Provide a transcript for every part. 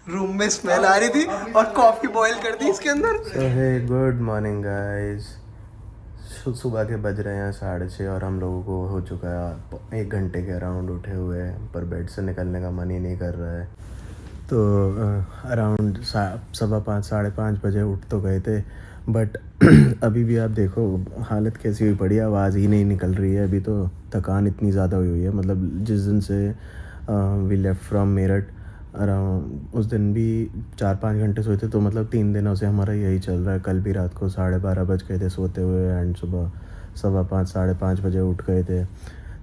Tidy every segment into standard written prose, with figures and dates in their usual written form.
Room में smell आ रही थी और कॉफी बॉईल कर दी इसके अंदर। सो हे गुड मॉर्निंग गाइस। सुबह के बज रहे हैं 6:30 और हम लोगों को हो चुका है 1 घंटे के अराउंड उठे हुए हैं, पर बेड से निकलने का मन ही नहीं कर रहा है। तो अराउंड 5:15 5:30 बजे उठ तो गए थे, बट अभी भी आप देखो हालत कैसी हुई पड़ी है, आवाज़ ही नहीं निकल रही है। अभी तो थकान इतनी ज़्यादा हुई है, मतलब जिस दिन से we left from Meerut around उस दिन भी 4-5 घंटे सोए थे, तो मतलब 3 दिनों से हमारा यही चल रहा है। कल भी रात को 12:30 बज गए थे सोते हुए एंड सुबह 5:15 5:30 बजे उठ गए थे।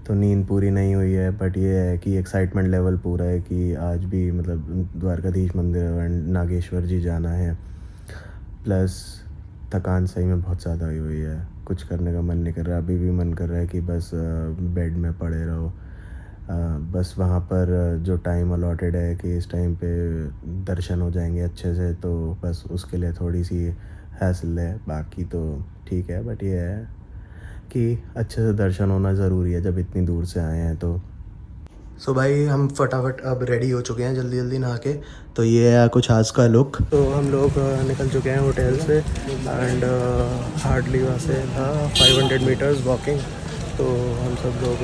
तो नींद पूरी नहीं हुई है, बट ये है कि एक्साइटमेंट लेवल पूरा है कि आज भी मतलब द्वारकाधीश मंदिर एंड नागेश्वर जी जाना है। प्लस थकान सही में बहुत ज़्यादा हुई है, कुछ करने का मन नहीं कर रहा। अभी भी मन कर रहा है कि बस बेड में पड़े रहो। बस वहाँ पर जो टाइम अलॉटेड है कि इस टाइम पे दर्शन हो जाएंगे अच्छे से, तो बस उसके लिए थोड़ी सी हैसल है। बाकी तो ठीक है, बट ये है कि अच्छे से दर्शन होना ज़रूरी है जब इतनी दूर से आए हैं तो। सो भाई हम फटाफट अब रेडी हो चुके हैं जल्दी जल्दी नहा के। तो ये है कुछ आज का लुक। तो हम लोग निकल चुके हैं होटल से एंड हार्डली वहाँ से था 500 मीटर्स वॉकिंग। तो हम सब लोग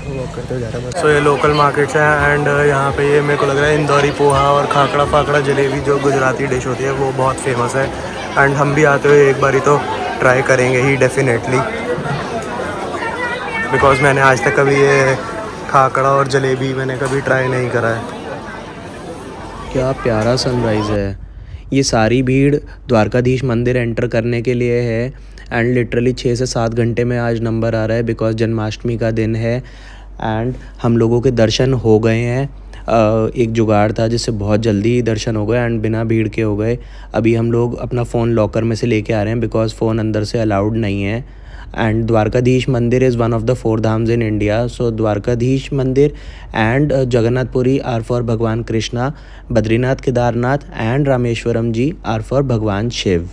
वॉक करते जा रहे हैं। सो ये लोकल मार्केट्स हैं एंड यहाँ पे ये मेरे को लग रहा है इंदौरी पोहा और खाकड़ा फाकड़ा जलेबी जो गुजराती डिश होती है वो बहुत फेमस है। एंड हम भी आते हुए एक बारी तो ट्राई करेंगे ही डेफिनेटली, बिकॉज मैंने आज तक कभी ये खाकड़ा और जलेबी मैंने कभी ट्राई नहीं करा है। क्या प्यारा सनराइज़ है। ये सारी भीड़ द्वारकाधीश मंदिर एंटर करने के लिए है एंड लिटरली 6 से 7 घंटे में आज नंबर आ रहा है बिकॉज जन्माष्टमी का दिन है। एंड हम लोगों के दर्शन हो गए हैं। एक जुगाड़ था जिससे बहुत जल्दी दर्शन हो गए एंड बिना भीड़ के हो गए। अभी हम लोग अपना फ़ोन लॉकर में से लेके आ रहे हैं बिकॉज फ़ोन अंदर से अलाउड नहीं है। And Dwarkadhish mandir is one of the 4 dhams in India. So Dwarkadhish mandir and Jagannathpuri are for Bhagwan Krishna, Badrinath Kedarnath and Rameshwaram ji are for Bhagwan Shiv.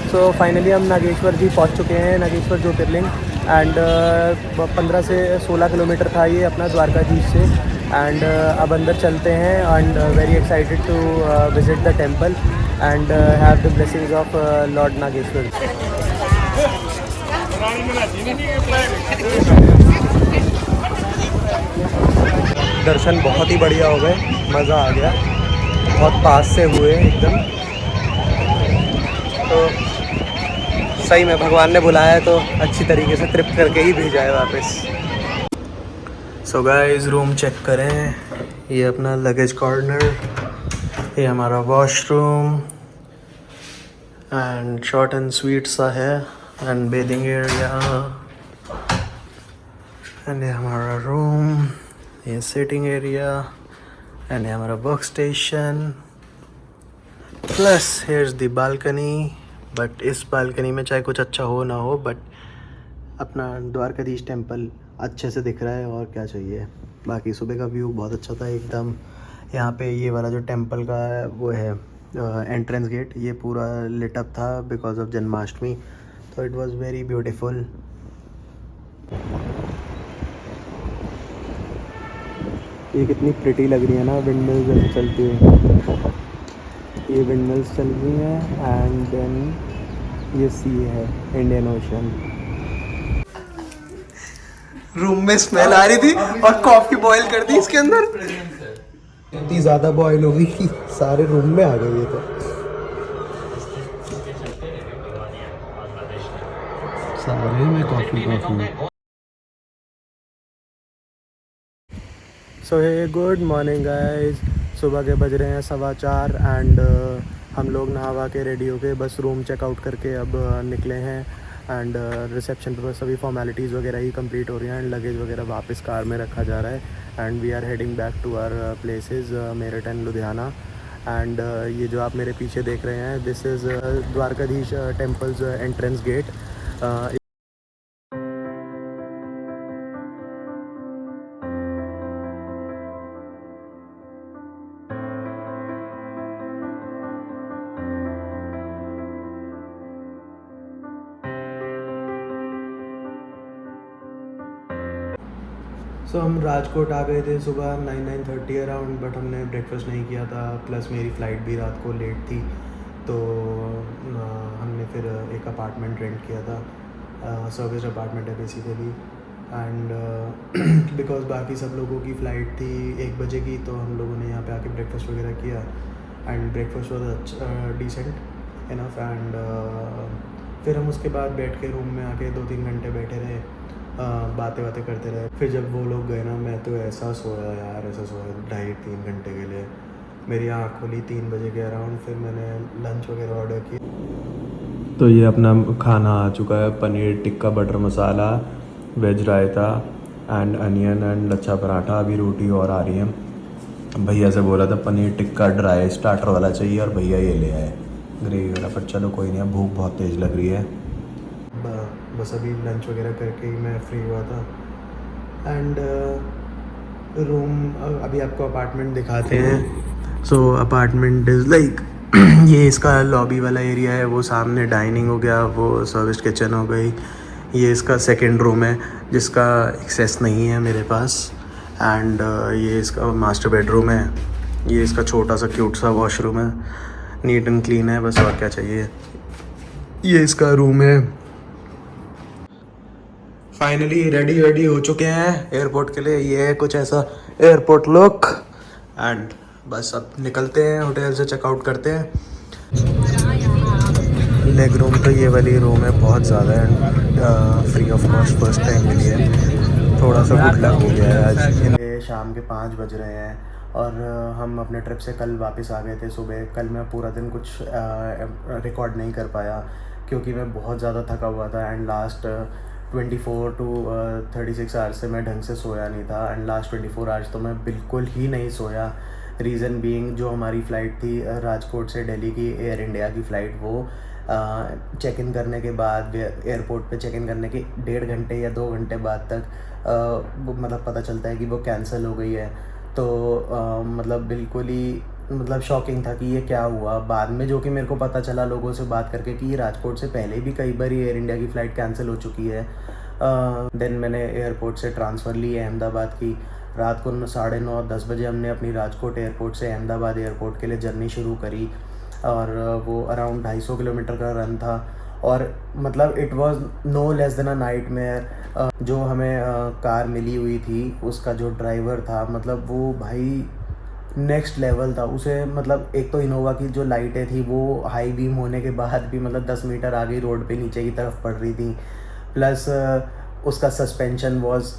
So finally हम नागेश्वर जी पहुंच चुके हैं, नागेश्वर ज्योतिर्लिंग। एंड 15 से 16 किलोमीटर था ये अपना द्वारकाधीश से। एंड अब अंदर चलते हैं and very excited to visit the temple and have the blessings of lord Nageshwar. दर्शन बहुत ही बढ़िया हो गए, मज़ा आ गया, बहुत पास से हुए एकदम। तो सही में भगवान ने बुलाया है तो अच्छी तरीके से तृप्त करके ही भेजा है वापस। सो गाइस रूम चेक करें, ये अपना लगेज कॉर्नर, ये हमारा washroom and short and sweet सा है एंड बेदिंग एरिया एंड ये हमारा रूम, ये सिटिंग एरिया एंड ये हमारा work station plus hairs the balcony. But इस बालकनी में चाहे कुछ अच्छा हो ना हो, बट अपना द्वारकाधीश टेम्पल अच्छे से दिख रहा है और क्या चाहिए। बाकी सुबह का व्यू बहुत अच्छा था एकदम। यहाँ पे ये वाला जो टेम्पल का है वो है एंट्रेंस गेट, ये पूरा लिट अप था बिकॉज ऑफ जन्माष्टमी, तो इट वाज वेरी ब्यूटीफुल। ये कितनी प्रिटी लग रही है ना विंडमिल्स जैसे चलती हुई। ये विंडमिल्स चल रही हैं एंड देन ये सी है, इंडियन ओशन। रूम में स्मेल आ रही थी और कॉफी बॉईल कर दी इसके अंदर। इतनी ज़्यादा बॉईल हो गई कि सारे रूम में आ गई ये तो। सारे में कॉफी कॉफी। सो हे गुड मॉर्निंग गाइस। सुबह के बज रहे हैं 4:15 एंड हम लोग नहावा के रेडी हो के बस रूम चेकआउट करके अब निकले हैं। एंड रिसेप्शन पे बस सभी फॉर्मेलिटीज़ वगैरह ही कंप्लीट हो रही हैं एंड लगेज वगैरह वापस कार में रखा जा रहा है। And we are heading back to our places Meerut and Ludhiana. And ये जो आप मेरे पीछे देख रहे हैं this is Dwarkadhish temple's entrance gate. So हम राजकोट आ गए थे सुबह 9-9:30 अराउंड, बट हमने ब्रेकफास्ट नहीं किया था, प्लस मेरी फ़्लाइट भी रात को लेट थी, तो हमने फिर एक अपार्टमेंट रेंट किया था, सर्विस अपार्टमेंट है बेसिकली। एंड बिकॉज बाकी सब लोगों की फ़्लाइट थी 1 बजे की, तो हम लोगों ने यहाँ पे आके ब्रेकफास्ट वगैरह किया, एंड ब्रेकफास्ट वॉज अच्छा, डिसेंट इनफ। एंड फिर हम उसके बाद बैठ के रूम में आके 2-3 घंटे बैठे रहे, बातें करते रहे। फिर जब वो लोग गए ना, मैं तो ऐसा सोया यार, ऐसा सोया 2.5-3 घंटे के लिए। मेरी आँख खुली 3 बजे के अराउंड, फिर मैंने लंच वगैरह ऑर्डर किया। तो ये अपना खाना आ चुका है, paneer tikka butter masala, veg raita and onion and lachha paratha. अभी रोटी और आ रही है। भैया से बोला था पनीर टिक्का ड्राई स्टार्टर वाला चाहिए, और भैया ये ले आए ग्रेवी वाला। पर चलो कोई नहीं, भूख बहुत तेज़ लग रही है। बस अभी लंच वगैरह करके ही मैं फ्री हुआ था। एंड रूम, अभी आपको अपार्टमेंट दिखाते हैं। सो अपार्टमेंट इज़ लाइक ये इसका लॉबी वाला एरिया है, वो सामने डाइनिंग हो गया, वो सर्विस किचन हो गई। ये इसका सेकंड रूम है जिसका एक्सेस नहीं है मेरे पास। एंड ये इसका मास्टर बेडरूम है। ये इसका छोटा सा क्यूट सा वॉशरूम है, नीट एंड क्लीन है, बस और क्या चाहिए। ये इसका रूम है। फाइनली रेडी हो चुके हैं एयरपोर्ट के लिए। ये है कुछ ऐसा एयरपोर्ट लुक, एंड बस अब निकलते हैं, होटल से चेकआउट करते हैं। लेग रूम तो ये वाली रूम है, बहुत ज़्यादा है, free of cost first time मिली है। थोड़ा सा गुड लक हो गया है आज। ये शाम के 5 बज रहे हैं और हम अपने ट्रिप से कल वापस आ गए थे सुबह। कल मैं पूरा दिन कुछ रिकॉर्ड नहीं कर पाया क्योंकि मैं बहुत ज़्यादा थका हुआ था, एंड लास्ट 24 to 36 आवर्स से मैं ढंग से सोया नहीं था। एंड लास्ट 24 आवर्स तो मैं बिल्कुल ही नहीं सोया। रीज़न बीइंग, जो हमारी फ़्लाइट थी राजकोट से दिल्ली की एयर इंडिया की फ़्लाइट, वो चेक इन करने के बाद, एयरपोर्ट पे चेक इन करने के 1.5 घंटे या 2 घंटे बाद तक मतलब पता चलता है कि वो कैंसिल हो गई है। तो मतलब बिल्कुल ही मतलब शॉकिंग था कि ये क्या हुआ। बाद में जो कि मेरे को पता चला लोगों से बात करके कि ये राजकोट से पहले भी कई बार एयर इंडिया की फ़्लाइट कैंसिल हो चुकी है। देन मैंने एयरपोर्ट से ट्रांसफ़र ली अहमदाबाद की। रात को 9:30-10 बजे हमने अपनी राजकोट एयरपोर्ट से अहमदाबाद एयरपोर्ट के लिए जर्नी शुरू करी, और वो अराउंड 250 किलोमीटर का रन था। और मतलब it was no less than a nightmare. जो हमें कार मिली हुई थी, उसका जो ड्राइवर था, मतलब वो भाई नेक्स्ट लेवल था। उसे मतलब एक तो इनोवा की जो लाइटें थी वो हाई बीम होने के बाद भी मतलब 10 मीटर आगे रोड पे नीचे की तरफ पड़ रही थी, प्लस उसका सस्पेंशन वॉज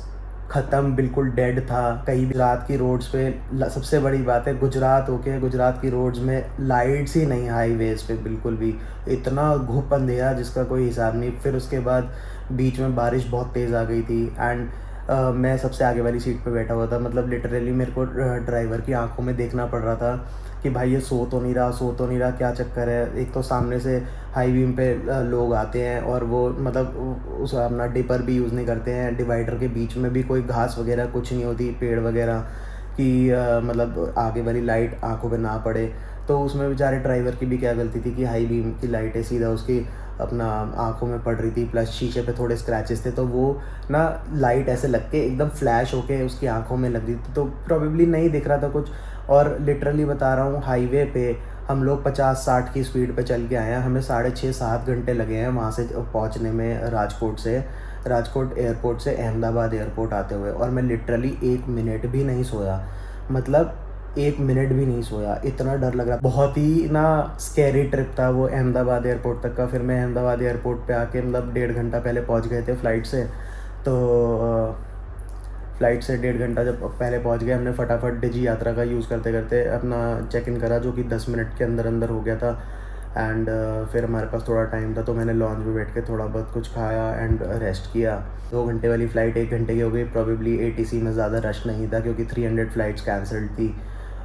ख़त्म, बिल्कुल डेड था। कहीं भी रात की रोड्स पे, सबसे बड़ी बात है गुजरात होके गुजरात की रोड्स में लाइट्स ही नहीं, हाईवेज़ पे बिल्कुल भी, इतना घुप अंधेरा जिसका कोई हिसाब नहीं। फिर उसके बाद बीच में बारिश बहुत तेज़ आ गई थी, एंड मैं सबसे आगे वाली सीट पे बैठा हुआ था। मतलब लिटरली मेरे को ड्राइवर की आंखों में देखना पड़ रहा था कि भाई ये सो तो नहीं रहा, क्या चक्कर है। एक तो सामने से हाई बीम पे लोग आते हैं, और वो मतलब उस अपना डिपर भी यूज़ नहीं करते हैं। डिवाइडर के बीच में भी कोई घास वगैरह कुछ नहीं होती, पेड़ वगैरह कि मतलब आगे वाली लाइट आंखों पे ना पड़े। तो उसमें बेचारे ड्राइवर की भी क्या गलती थी कि हाई बीम की लाइटें सीधा उसकी अपना आंखों में पड़ रही थी, प्लस शीशे पे थोड़े स्क्रैचेस थे, तो वो ना लाइट ऐसे लग के एकदम फ्लैश होके उसकी आंखों में लग रही थी, तो प्रोबेबली नहीं दिख रहा था कुछ। और लिटरली बता रहा हूँ, हाईवे पे हम लोग 50-60 की स्पीड पे चल के आए हैं। हमें 6.5-7 घंटे लगे हैं वहाँ से पहुँचने में, राजकोट एयरपोर्ट से अहमदाबाद एयरपोर्ट आते हुए। और मैं लिटरली 1 मिनट भी नहीं सोया, मतलब 1 मिनट भी नहीं सोया, इतना डर लग रहा। बहुत ही ना स्कैरी ट्रिप था वो अहमदाबाद एयरपोर्ट तक का। फिर मैं अहमदाबाद एयरपोर्ट पे आके मतलब 1.5 घंटा पहले पहुंच गए थे फ़्लाइट से। तो फ़्लाइट से 1.5 घंटा जब पहले पहुंच गए, हमने फटाफट डिजी यात्रा का यूज़ करते करते अपना चेक इन करा, जो कि 10 मिनट के अंदर हो गया था। एंड फिर हमारे पास थोड़ा टाइम था, तो मैंने लॉन्च में बैठ के थोड़ा बहुत कुछ खाया एंड रेस्ट किया। 2 घंटे वाली फ़्लाइट 1 घंटे की हो गई। प्रोबेबली ATC में ज़्यादा रश नहीं था क्योंकि 300 फ़्लाइट्स कैंसल्ड थी।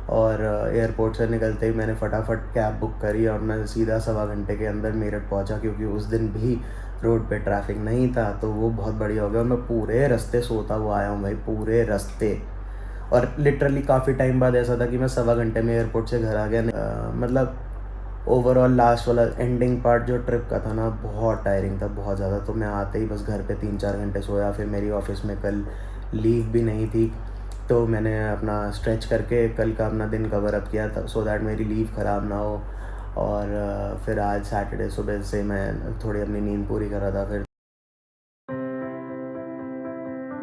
और एयरपोर्ट से निकलते ही मैंने फटाफट कैब बुक करी और मैं सीधा 1.25 घंटे के अंदर मेरठ पहुंचा, क्योंकि उस दिन भी रोड पे ट्रैफिक नहीं था, तो वो बहुत बढ़िया हो गया। मैं पूरे रास्ते सोता हुआ आया हूँ भाई, पूरे रास्ते। और लिटरली काफ़ी टाइम बाद ऐसा था कि मैं 1.25 घंटे में एयरपोर्ट से घर आ गया। मतलब ओवरऑल लास्ट वाला एंडिंग पार्ट जो ट्रिप का था ना, बहुत टायरिंग था, बहुत ज़्यादा। तो मैं आते ही बस घर पे 3-4 घंटे सोया। फिर मेरी ऑफिस में कल लीव भी नहीं थी, तो मैंने अपना स्ट्रेच करके कल का अपना दिन कवर अप किया था, सो दैट मेरी लीव ख़राब ना हो। और फिर आज सैटरडे सुबह से मैं थोड़ी अपनी नींद पूरी कर रहा था, फिर